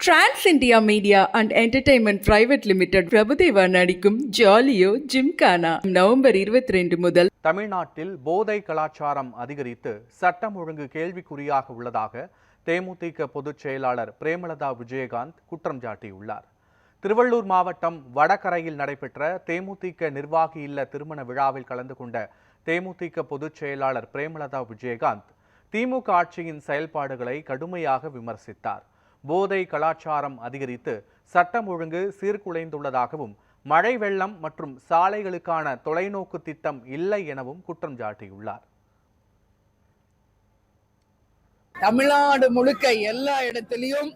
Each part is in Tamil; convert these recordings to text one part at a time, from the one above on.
Trans India media and entertainment private limited Prabhudeva நடிக்கும் ஜாலியோ ஜிம்கானா நவம்பர் 22 முதல். தமிழ்நாட்டில் போதை கலாச்சாரம் அதிகரித்து சட்டம் ஒழுங்கு கேள்விக்குறியாக உள்ளதாக தேமுதிக பொதுச் செயலாளர் பிரேமலதா விஜயகாந்த் குற்றம் சாட்டியுள்ளார். திருவள்ளூர் மாவட்டம் வடகரையில் நடைபெற்ற தேமுதிக நிர்வாகி இல்ல திருமண விழாவில் கலந்து கொண்ட தேமுதிக பொதுச் செயலாளர் பிரேமலதா விஜயகாந்த் திமுக ஆட்சியின் செயல்பாடுகளை கடுமையாக விமர்சித்தார். போதை கலாச்சாரம் அதிகரித்து சட்டம் ஒழுங்கு சீர்குலைந்துள்ளதாகவும் மழை வெள்ளம் மற்றும் சாலைகளுக்கான தொலைநோக்கு திட்டம் இல்லை எனவும் குற்றம் சாட்டியுள்ளார். தமிழ்நாடு முழுக்க எல்லா இடத்திலையும்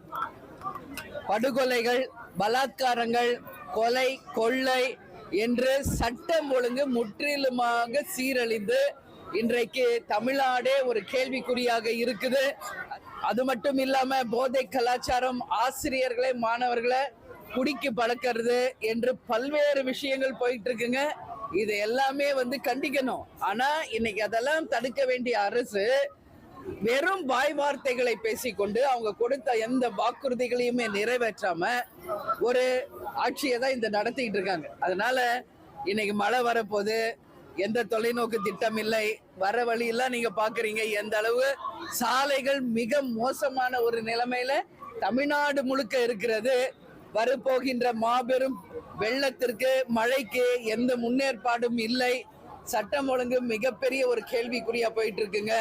படுகொலைகள், பலாத்காரங்கள், கொலை, கொள்ளை என்று சட்டம் ஒழுங்கு முற்றிலுமாக சீரழிந்து இன்றைக்கு தமிழ்நாடே ஒரு கேள்விக்குறியாக இருக்குது. அது மட்டும் இல்லாம போதை கலாச்சாரம், ஆசிரியர்களை மாணவர்களை குடிக்கு பழக்கிறது என்று பல்வேறு விஷயங்கள் போயிட்டு இருக்குங்க. இது எல்லாமே கண்டிக்கணும். ஆனா இன்னைக்கு அதெல்லாம் தடுக்க வேண்டிய அரசு வெறும் வாய் வார்த்தைகளை பேசிக்கொண்டு அவங்க கொடுத்த எந்த வாக்குறுதிகளையுமே நிறைவேற்றாம ஒரு ஆட்சியை தான் இந்த நடத்திட்டு இருக்காங்க. அதனால இன்னைக்கு மழை வரப்போது, எந்த தொலைநோக்கு திட்டம் இல்லை. வர வழியெல்லாம் நீங்க பாக்குறீங்க எந்த அளவு சாலைகள் மிக மோசமான ஒரு நிலைமையில தமிழ்நாடு முழுக்க இருக்கிறது. வரப்போகின்ற மாபெரும் வெள்ளத்திற்கு, மழைக்கு எந்த முன்னேற்பாடும் இல்லை. சட்டம் ஒழுங்கு மிகப்பெரிய ஒரு கேள்விக்குறியா போயிட்டு இருக்குங்க.